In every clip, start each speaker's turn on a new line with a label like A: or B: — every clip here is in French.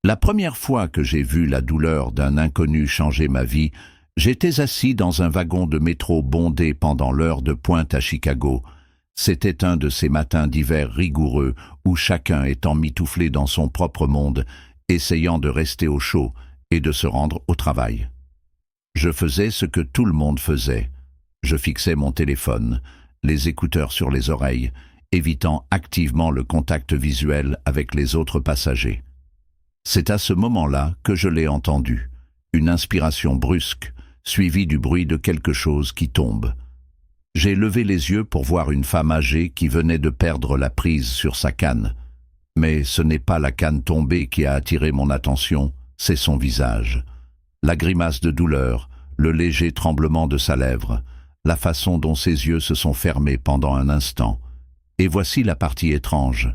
A: La première fois que j'ai vu la douleur d'un inconnu changer ma vie, j'étais assis dans un wagon de métro bondé pendant l'heure de pointe à Chicago. C'était un de ces matins d'hiver rigoureux où chacun est emmitouflé dans son propre monde, essayant de rester au chaud et de se rendre au travail. Je faisais ce que tout le monde faisait. Je fixais mon téléphone, les écouteurs sur les oreilles, évitant activement le contact visuel avec les autres passagers. C'est à ce moment-là que je l'ai entendu, une inspiration brusque, suivie du bruit de quelque chose qui tombe. J'ai levé les yeux pour voir une femme âgée qui venait de perdre la prise sur sa canne. Mais ce n'est pas la canne tombée qui a attiré mon attention, c'est son visage. La grimace de douleur, le léger tremblement de sa lèvre, la façon dont ses yeux se sont fermés pendant un instant. Et voici la partie étrange.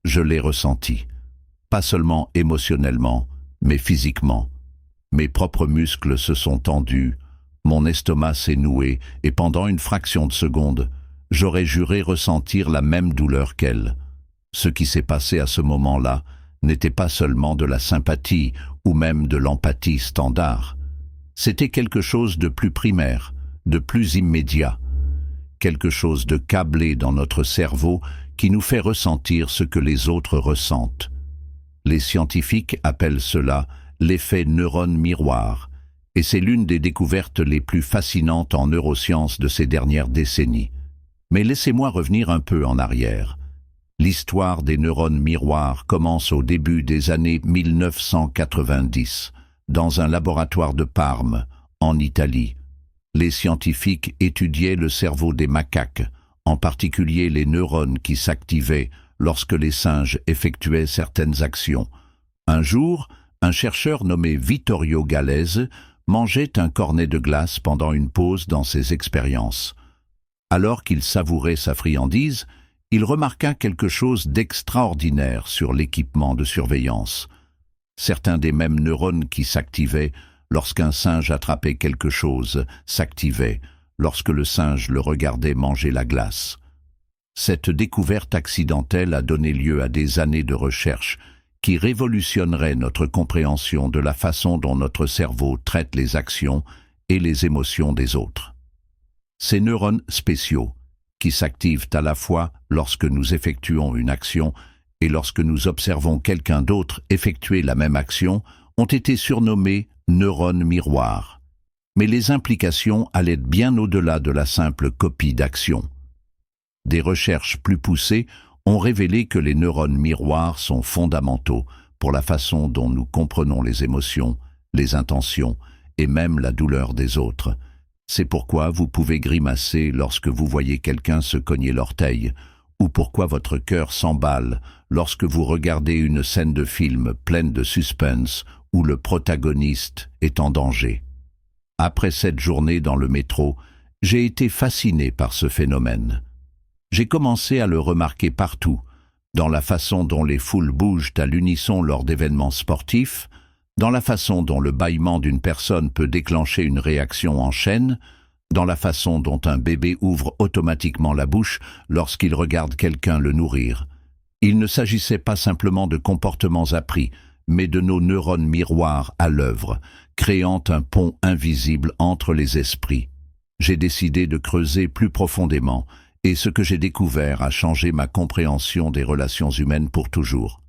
A: Je l'ai ressenti. Pas seulement émotionnellement, mais physiquement. Mes propres muscles se sont tendus, mon estomac s'est noué, et pendant une fraction de seconde, j'aurais juré ressentir la même douleur qu'elle. Ce qui s'est passé à ce moment-là n'était pas seulement de la sympathie ou même de l'empathie standard. C'était quelque chose de plus primaire, de plus immédiat, quelque chose de câblé dans notre cerveau qui nous fait ressentir ce que les autres ressentent. Les scientifiques appellent cela l'effet neurone miroir, et c'est l'une des découvertes les plus fascinantes en neurosciences de ces dernières décennies. Mais laissez-moi revenir un peu en arrière. L'histoire des neurones miroirs commence au début des années 1990, dans un laboratoire de Parme, en Italie. Les scientifiques étudiaient le cerveau des macaques, en particulier les neurones qui s'activaient lorsque les singes effectuaient certaines actions. Un jour, un chercheur nommé Vittorio Gallese mangeait un cornet de glace pendant une pause dans ses expériences. Alors qu'il savourait sa friandise, il remarqua quelque chose d'extraordinaire sur l'équipement de surveillance. Certains des mêmes neurones qui s'activaient lorsqu'un singe attrapait quelque chose s'activaient lorsque le singe le regardait manger la glace. Cette découverte accidentelle a donné lieu à des années de recherche qui révolutionneraient notre compréhension de la façon dont notre cerveau traite les actions et les émotions des autres. Ces neurones spéciaux, qui s'activent à la fois lorsque nous effectuons une action et lorsque nous observons quelqu'un d'autre effectuer la même action, ont été surnommés neurones miroirs. Mais les implications allaient bien au-delà de la simple copie d'action. Des recherches plus poussées ont révélé que les neurones miroirs sont fondamentaux pour la façon dont nous comprenons les émotions, les intentions et même la douleur des autres. C'est pourquoi vous pouvez grimacer lorsque vous voyez quelqu'un se cogner l'orteil, ou pourquoi votre cœur s'emballe lorsque vous regardez une scène de film pleine de suspense où le protagoniste est en danger. Après cette journée dans le métro, j'ai été fasciné par ce phénomène. J'ai commencé à le remarquer partout, dans la façon dont les foules bougent à l'unisson lors d'événements sportifs, dans la façon dont le bâillement d'une personne peut déclencher une réaction en chaîne, dans la façon dont un bébé ouvre automatiquement la bouche lorsqu'il regarde quelqu'un le nourrir. Il ne s'agissait pas simplement de comportements appris, mais de nos neurones miroirs à l'œuvre, créant un pont invisible entre les esprits. J'ai décidé de creuser plus profondément, et ce que j'ai découvert a changé ma compréhension des relations humaines pour toujours.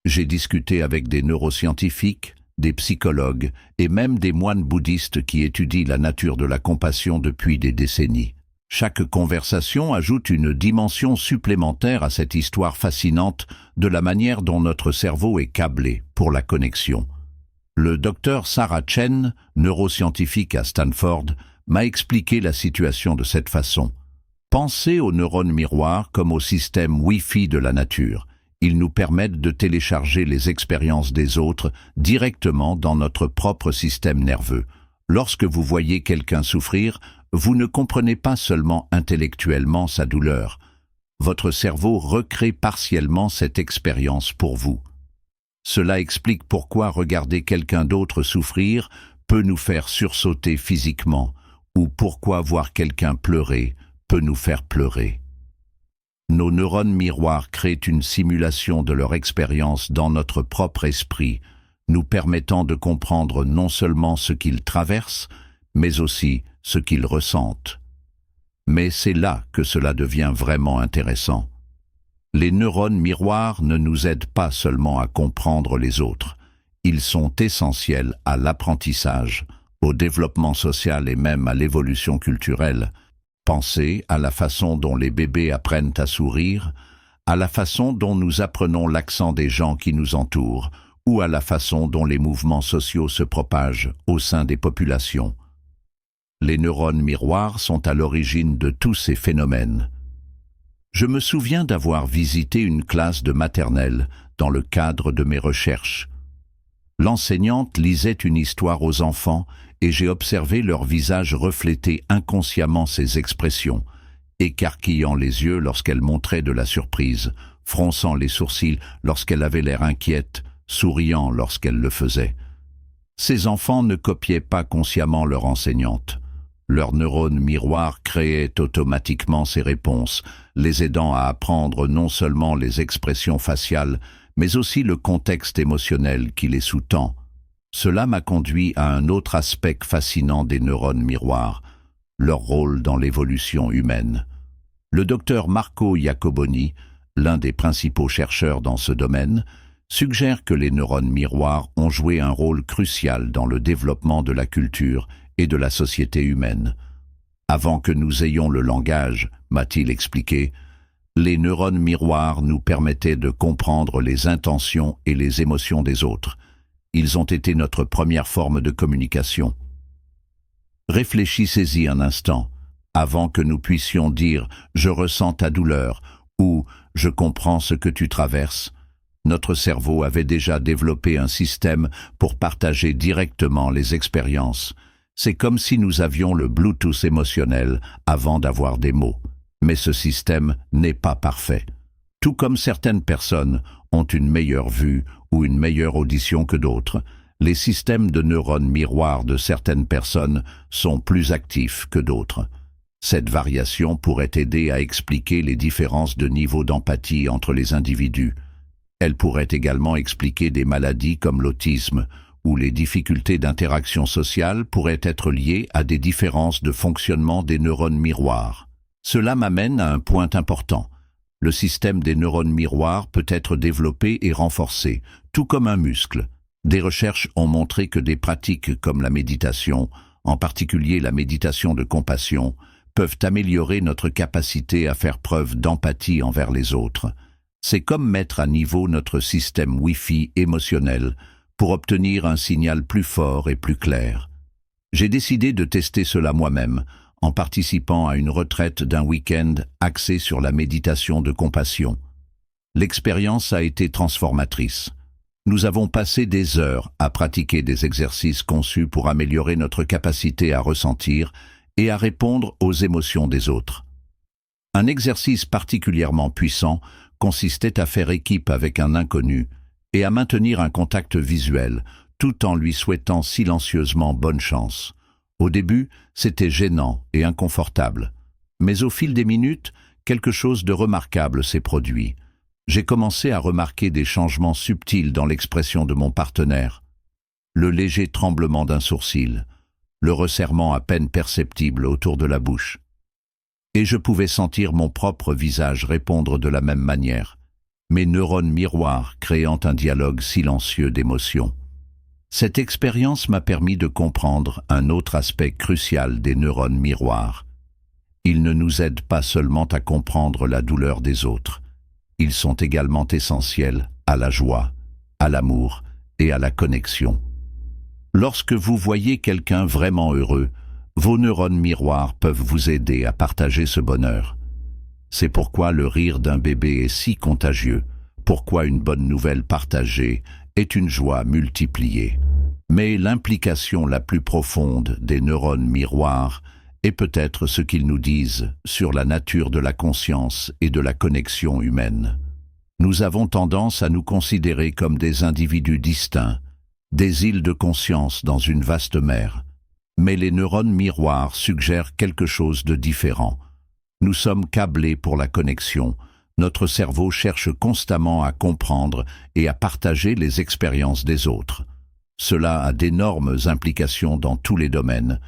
A: J'ai discuté avec des neuroscientifiques, des psychologues et même des moines bouddhistes qui étudient la nature de la compassion depuis des décennies. Chaque conversation ajoute une dimension supplémentaire à cette histoire fascinante de la manière dont notre cerveau est câblé pour la connexion. Le docteur Sarah Chen, neuroscientifique à Stanford, m'a expliqué la situation de cette façon. Pensez aux neurones miroirs comme au système Wi-Fi de la nature. Ils nous permettent de télécharger les expériences des autres directement dans notre propre système nerveux. Lorsque vous voyez quelqu'un souffrir, vous ne comprenez pas seulement intellectuellement sa douleur. Votre cerveau recrée partiellement cette expérience pour vous. Cela explique pourquoi regarder quelqu'un d'autre souffrir peut nous faire sursauter physiquement, ou pourquoi voir quelqu'un pleurer peut nous faire pleurer. Nos neurones miroirs créent une simulation de leur expérience dans notre propre esprit, nous permettant de comprendre non seulement ce qu'ils traversent, mais aussi ce qu'ils ressentent. Mais c'est là que cela devient vraiment intéressant. Les neurones miroirs ne nous aident pas seulement à comprendre les autres, ils sont essentiels à l'apprentissage, au développement social et même à l'évolution culturelle. Pensez à la façon dont les bébés apprennent à sourire, à la façon dont nous apprenons l'accent des gens qui nous entourent, ou à la façon dont les mouvements sociaux se propagent au sein des populations. Les neurones miroirs sont à l'origine de tous ces phénomènes. Je me souviens d'avoir visité une classe de maternelle dans le cadre de mes recherches. L'enseignante lisait une histoire aux enfants et j'ai observé leur visage refléter inconsciemment ces expressions, écarquillant les yeux lorsqu'elle montrait de la surprise, fronçant les sourcils lorsqu'elle avait l'air inquiète, souriant lorsqu'elle le faisait. Ces enfants ne copiaient pas consciemment leur enseignante. Leurs neurones miroirs créaient automatiquement ces réponses, les aidant à apprendre non seulement les expressions faciales, mais aussi le contexte émotionnel qui les sous-tend. Cela m'a conduit à un autre aspect fascinant des neurones miroirs, leur rôle dans l'évolution humaine. Le docteur Marco Iacoboni, l'un des principaux chercheurs dans ce domaine, suggère que les neurones miroirs ont joué un rôle crucial dans le développement de la culture et de la société humaine. Avant que nous ayons le langage, m'a-t-il expliqué, les neurones miroirs nous permettaient de comprendre les intentions et les émotions des autres. Ils ont été notre première forme de communication. Réfléchissez-y un instant, avant que nous puissions dire « je ressens ta douleur » ou « je comprends ce que tu traverses ». Notre cerveau avait déjà développé un système pour partager directement les expériences. C'est comme si nous avions le Bluetooth émotionnel avant d'avoir des mots. Mais ce système n'est pas parfait. Tout comme certaines personnes ont une meilleure vue ou une meilleure audition que d'autres, les systèmes de neurones miroirs de certaines personnes sont plus actifs que d'autres. Cette variation pourrait aider à expliquer les différences de niveau d'empathie entre les individus. Elle pourrait également expliquer des maladies comme l'autisme, où les difficultés d'interaction sociale pourraient être liées à des différences de fonctionnement des neurones miroirs. Cela m'amène à un point important. Le système des neurones miroirs peut être développé et renforcé, tout comme un muscle. Des recherches ont montré que des pratiques comme la méditation, en particulier la méditation de compassion, peuvent améliorer notre capacité à faire preuve d'empathie envers les autres. C'est comme mettre à niveau notre système Wi-Fi émotionnel pour obtenir un signal plus fort et plus clair. J'ai décidé de tester cela moi-même, en participant à une retraite d'un week-end axée sur la méditation de compassion. L'expérience a été transformatrice. Nous avons passé des heures à pratiquer des exercices conçus pour améliorer notre capacité à ressentir et à répondre aux émotions des autres. Un exercice particulièrement puissant consistait à faire équipe avec un inconnu et à maintenir un contact visuel, tout en lui souhaitant silencieusement bonne chance. Au début, c'était gênant et inconfortable. Mais au fil des minutes, quelque chose de remarquable s'est produit. J'ai commencé à remarquer des changements subtils dans l'expression de mon partenaire. Le léger tremblement d'un sourcil, le resserrement à peine perceptible autour de la bouche. Et je pouvais sentir mon propre visage répondre de la même manière, mes neurones miroirs créant un dialogue silencieux d'émotions. Cette expérience m'a permis de comprendre un autre aspect crucial des neurones miroirs. Ils ne nous aident pas seulement à comprendre la douleur des autres, ils sont également essentiels à la joie, à l'amour et à la connexion. Lorsque vous voyez quelqu'un vraiment heureux, vos neurones miroirs peuvent vous aider à partager ce bonheur. C'est pourquoi le rire d'un bébé est si contagieux, pourquoi une bonne nouvelle partagée est une joie multipliée. Mais l'implication la plus profonde des neurones miroirs est peut-être ce qu'ils nous disent sur la nature de la conscience et de la connexion humaine. Nous avons tendance à nous considérer comme des individus distincts, des îles de conscience dans une vaste mer. Mais les neurones miroirs suggèrent quelque chose de différent. Nous sommes câblés pour la connexion. Notre cerveau cherche constamment à comprendre et à partager les expériences des autres. Cela a d'énormes implications dans tous les domaines,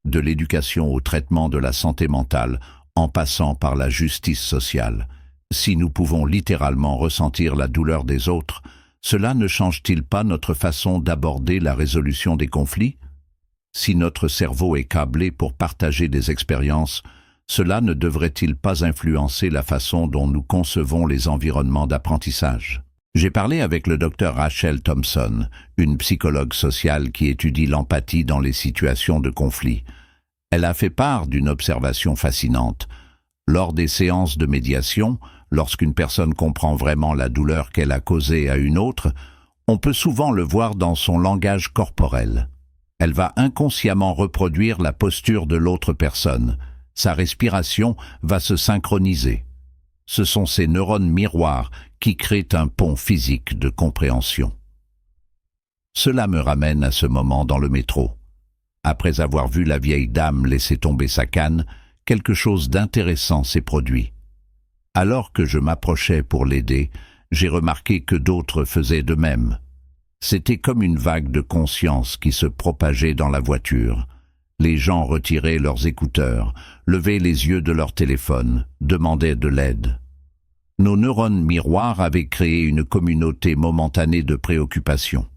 A: de l'éducation au traitement de la santé mentale, en passant par la justice sociale. Si nous pouvons littéralement ressentir la douleur des autres, cela ne change-t-il pas notre façon d'aborder la résolution des conflits? Si notre cerveau est câblé pour partager des expériences, cela ne devrait-il pas influencer la façon dont nous concevons les environnements d'apprentissage? J'ai parlé avec le docteur Rachel Thompson, une psychologue sociale qui étudie l'empathie dans les situations de conflit. Elle a fait part d'une observation fascinante. Lors des séances de médiation, lorsqu'une personne comprend vraiment la douleur qu'elle a causée à une autre, on peut souvent le voir dans son langage corporel. Elle va inconsciemment reproduire la posture de l'autre personne. Sa respiration va se synchroniser. Ce sont ces neurones miroirs qui créent un pont physique de compréhension. Cela me ramène à ce moment dans le métro. Après avoir vu la vieille dame laisser tomber sa canne, quelque chose d'intéressant s'est produit. Alors que je m'approchais pour l'aider, j'ai remarqué que d'autres faisaient de même. C'était comme une vague de conscience qui se propageait dans la voiture. Les gens retiraient leurs écouteurs, levaient les yeux de leur téléphone, demandaient de l'aide. Nos neurones miroirs avaient créé une communauté momentanée de préoccupation.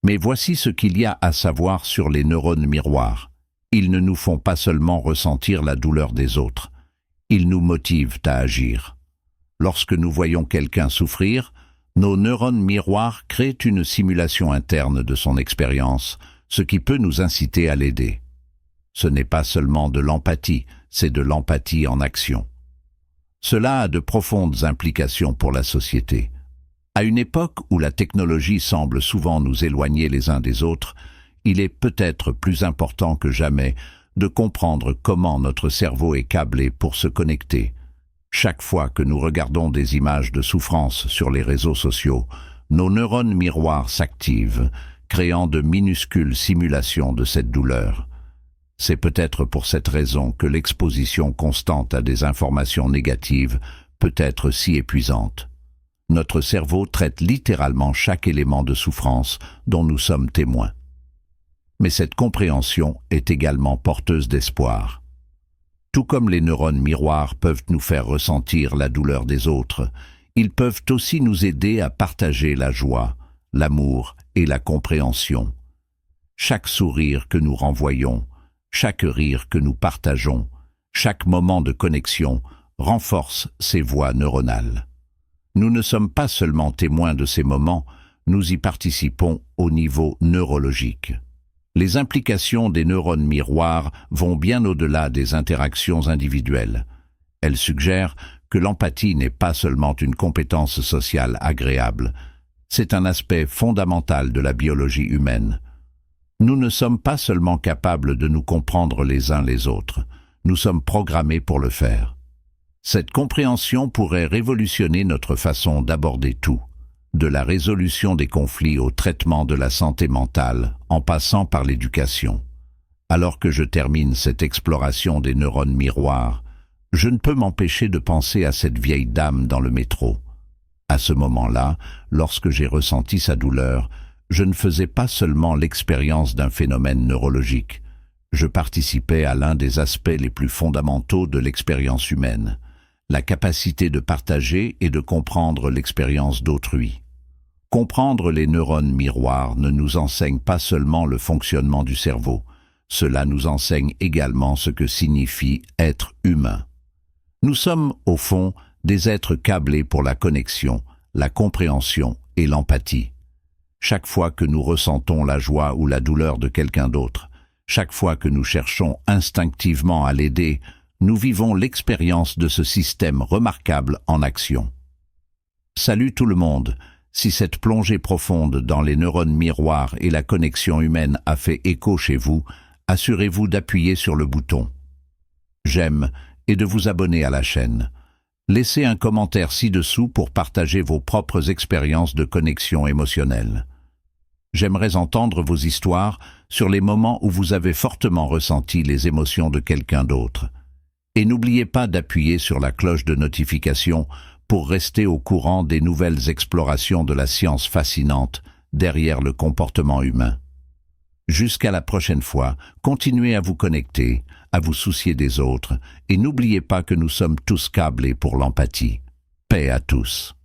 A: Mais voici ce qu'il y a à savoir sur les neurones miroirs. Ils ne nous font pas seulement ressentir la douleur des autres, ils nous motivent à agir. Lorsque nous voyons quelqu'un souffrir, nos neurones miroirs créent une simulation interne de son expérience, ce qui peut nous inciter à l'aider. Ce n'est pas seulement de l'empathie, c'est de l'empathie en action. Cela a de profondes implications pour la société. À une époque où la technologie semble souvent nous éloigner les uns des autres, il est peut-être plus important que jamais de comprendre comment notre cerveau est câblé pour se connecter. Chaque fois que nous regardons des images de souffrance sur les réseaux sociaux, nos neurones miroirs s'activent, créant de minuscules simulations de cette douleur. C'est peut-être pour cette raison que l'exposition constante à des informations négatives peut être si épuisante. Notre cerveau traite littéralement chaque élément de souffrance dont nous sommes témoins. Mais cette compréhension est également porteuse d'espoir. Tout comme les neurones miroirs peuvent nous faire ressentir la douleur des autres, ils peuvent aussi nous aider à partager la joie, l'amour et la compréhension. Chaque sourire que nous renvoyons, chaque rire que nous partageons, chaque moment de connexion renforce ces voies neuronales. Nous ne sommes pas seulement témoins de ces moments, nous y participons au niveau neurologique. Les implications des neurones miroirs vont bien au-delà des interactions individuelles. Elles suggèrent que l'empathie n'est pas seulement une compétence sociale agréable, c'est un aspect fondamental de la biologie humaine. Nous ne sommes pas seulement capables de nous comprendre les uns les autres, nous sommes programmés pour le faire. Cette compréhension pourrait révolutionner notre façon d'aborder tout, de la résolution des conflits au traitement de la santé mentale, en passant par l'éducation. Alors que je termine cette exploration des neurones miroirs, je ne peux m'empêcher de penser à cette vieille dame dans le métro. À ce moment-là, lorsque j'ai ressenti sa douleur, je ne faisais pas seulement l'expérience d'un phénomène neurologique. Je participais à l'un des aspects les plus fondamentaux de l'expérience humaine, la capacité de partager et de comprendre l'expérience d'autrui. Comprendre les neurones miroirs ne nous enseigne pas seulement le fonctionnement du cerveau, cela nous enseigne également ce que signifie être humain. Nous sommes, au fond, des êtres câblés pour la connexion, la compréhension et l'empathie. Chaque fois que nous ressentons la joie ou la douleur de quelqu'un d'autre, chaque fois que nous cherchons instinctivement à l'aider, nous vivons l'expérience de ce système remarquable en action. Salut tout le monde! Si cette plongée profonde dans les neurones miroirs et la connexion humaine a fait écho chez vous, assurez-vous d'appuyer sur le bouton « J'aime » et de vous abonner à la chaîne. Laissez un commentaire ci-dessous pour partager vos propres expériences de connexion émotionnelle. J'aimerais entendre vos histoires sur les moments où vous avez fortement ressenti les émotions de quelqu'un d'autre. Et n'oubliez pas d'appuyer sur la cloche de notification pour rester au courant des nouvelles explorations de la science fascinante, derrière le comportement humain. Jusqu'à la prochaine fois, continuez à vous connecter, à vous soucier des autres, et n'oubliez pas que nous sommes tous câblés pour l'empathie. Paix à tous.